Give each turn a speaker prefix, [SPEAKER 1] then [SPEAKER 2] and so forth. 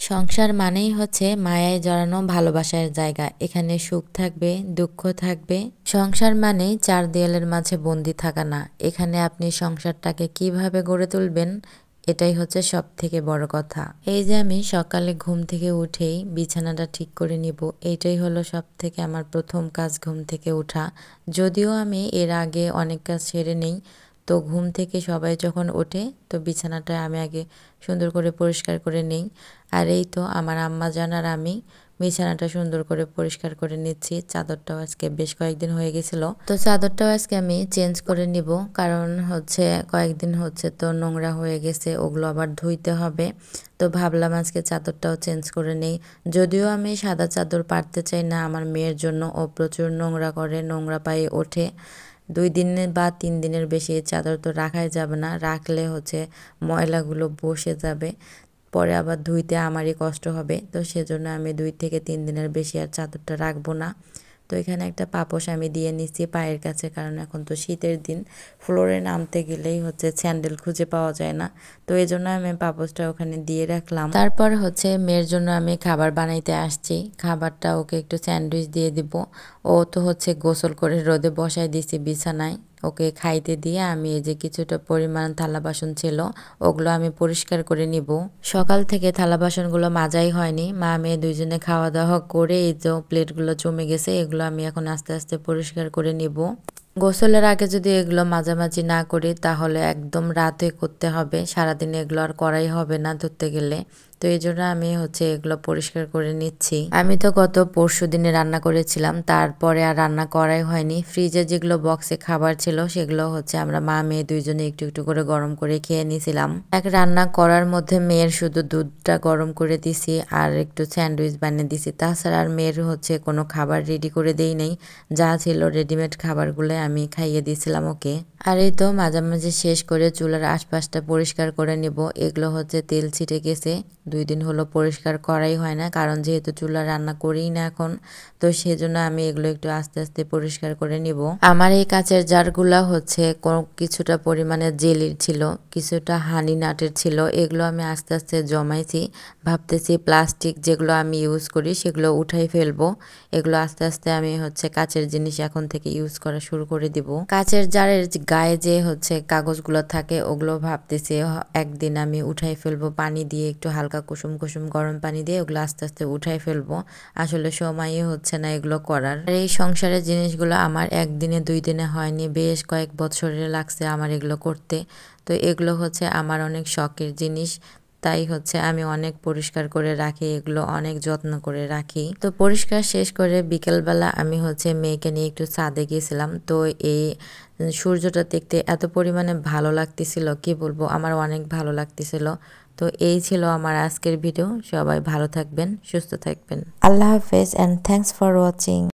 [SPEAKER 1] সংসার মানেই হচ্ছে মায়ায় জড়ানো ভালোবাসার জায়গা। এখানে সুখ থাকবে, দুঃখ থাকবে। সংসার মানেই চার দেয়ালের মাঝে বন্দি থাকা না। এখানে আপনি সংসারটাকে কিভাবে গড়ে তুলবেন, এটাই হচ্ছে সব থেকে বড় কথা। এই যে আমি সকালে ঘুম থেকে উঠেই বিছানাটা ঠিক করে নিব, এইটাই হলো সব থেকে আমার প্রথম কাজ, ঘুম থেকে ওঠা। যদিও আমি এর আগে অনেক কাজ সেরে নেই, তো ঘুম থেকে সবাই যখন ওঠে তো বিছানাটা আমি আগে সুন্দর করে পরিষ্কার করে নেই। আর এই তো আমার আম্মাজান আর আমি বিছানাটা সুন্দর করে পরিষ্কার করে নিচ্ছি। চাদরটাও আজকে বেশ কয়েকদিন হয়ে গেছিল, তো চাদরটাও আজকে আমি চেঞ্জ করে নিব, কারণ হচ্ছে কয়েকদিন হচ্ছে তো নোংরা হয়ে গেছে, ওগুলো আবার ধুইতে হবে। তো ভাবলাম আজকে চাদরটাও চেঞ্জ করে নেই। যদিও আমি সাদা চাদর পারতে চাই না আমার মেয়ের জন্য, ও প্রচুর নোংরা করে, নোংরা পায়ে ওঠে। 2 দিনের বা 3 দিনের বেশি চাদর তো রাখাই যাবে না, রাখলে হচ্ছে ময়লাগুলো বসে যাবে, পরে আবার ধুইতে আমারই কষ্ট হবে। তো সেজন্য আমি 2 থেকে 3 দিনের বেশি আর চাদরটা রাখবো না। তো এখানে একটা পাপোশ আমি দিয়ে নিচ্ছি পায়ের কাছে, কারণ এখন তো শীতের দিন, ফ্লোরে নামতে গেলেই হচ্ছে স্যান্ডেল খুঁজে পাওয়া যায় না। তো এই জন্য আমি পাপোশটা ওখানে দিয়ে রাখলাম। তারপর হচ্ছে মেয়ের জন্য আমি খাবার বানাইতে আসছি। খাবারটা ওকে একটু স্যান্ডউইচ দিয়ে দিব। ও তো হচ্ছে গোসল করে রোদে বসাই দিয়েছি বিছানায়, ওকে খাইতে দিয়ে আমি এই যে কিছুটা পরিমাণ থালা বাসন ছিল ওগুলো আমি পরিষ্কার করে নিব। সকাল থেকে থালা বাসনগুলো মাজাই হয়নি, মা মেয়ে দুইজনে খাওয়া দাওয়া করে এই যে প্লেটগুলো জমে গেছে, এগুলো আমি এখন আস্তে আস্তে পরিষ্কার করে নিব। গোসলের আগে যদি এগুলো মাঝামাঝি না করি তাহলে একদম রাতে করতে হবে, সারাদিনে এগুলো আর করাই হবে না ধরতে গেলে। তো এই জন্য আমি হচ্ছে এগুলো পরিষ্কার করে নিচ্ছি। আমি তো গত পরশু দিনে রান্না করেছিলাম, তারপরে আর রান্না করাই হয়নি। ফ্রিজে যেগুলো বক্সে খাবার ছিল সেগুলো হচ্ছে আমরা মা মেয়ে দুইজনে একটু একটু করে গরম করে খেয়ে নিয়েছিলাম। এক রান্না করার মধ্যে মেয়ের শুধু দুধটা গরম করে দিছি আর একটু স্যান্ডউইচ বানিয়ে দিছি, তাছাড়া আর মেয়ের হচ্ছে কোনো খাবার রেডি করে দেই নেই। যা ছিল রেডিমেড খাবারগুলো আমি খাইয়ে দিয়েছিলাম ওকে। আর এই তো মাঝামাঝি শেষ করে চুলার আশপাশটা পরিষ্কার করে নিব। এগুলো হচ্ছে তেল ছিটে গেছে, 2 দিন হলো পরিষ্কার করাই হয় না, কারণ যেহেতু চুলা রান্না করিই না এখন, তো সেজন্য আমি এগুলো একটু আস্তে আস্তে পরিষ্কার করে নিব। আমার এই কাচের জারগুলা হচ্ছে কিছুটা পরিমাণে জেলির ছিল, কিছুটা হানি নাটের ছিল, এগুলো আমি আস্তে আস্তে জমাইছি। ভাবতেছি প্লাস্টিক যেগুলো আমি ইউজ করি সেগুলো উঠাই ফেলবো। এগুলো আস্তে আস্তে আমি হচ্ছে কাচের জিনিস এখন থেকে ইউজ করা শুরু করে দিব। কাচের জারের গায়ে যে হচ্ছে কাগজগুলো থাকে ওগুলো ভাবতেছি একদিন আমি উঠাই ফেলবো, পানি দিয়ে একটু হালকা কুসুম কুসুম গরম পানি দিয়ে ওগুলো আস্তে আস্তে উঠাই ফেলবো। আসলে সময়ই হচ্ছে না এগুলো করার। আর এই সংসারের জিনিসগুলো আমার 1 দিনে 2 দিনে হয়নি, বেশ কয়েক বছরে লাগছে আমার এগুলো করতে। তো এগুলো হচ্ছে আমার অনেক শখের জিনিস, তাই হচ্ছে আমি অনেক পরিষ্কার করে রাখি, এগুলো অনেক যত্ন করে রাখি। তো পরিষ্কার শেষ করে বিকেলবেলা আমি হচ্ছে মেয়েকে নিয়ে একটু ছাদে গিয়েছিলাম। তো এই সূর্যটা দেখতে এত পরিমাণে ভালো লাগতেছিল, কি বলবো, আমার অনেক ভালো লাগতেছিল। তো এই ছিল আমার আজকের ভিডিও। সবাই ভালো থাকবেন, সুস্থ থাকবেন। আল্লাহ হাফেজ অ্যান্ড থ্যাংকস ফর ওয়াচিং।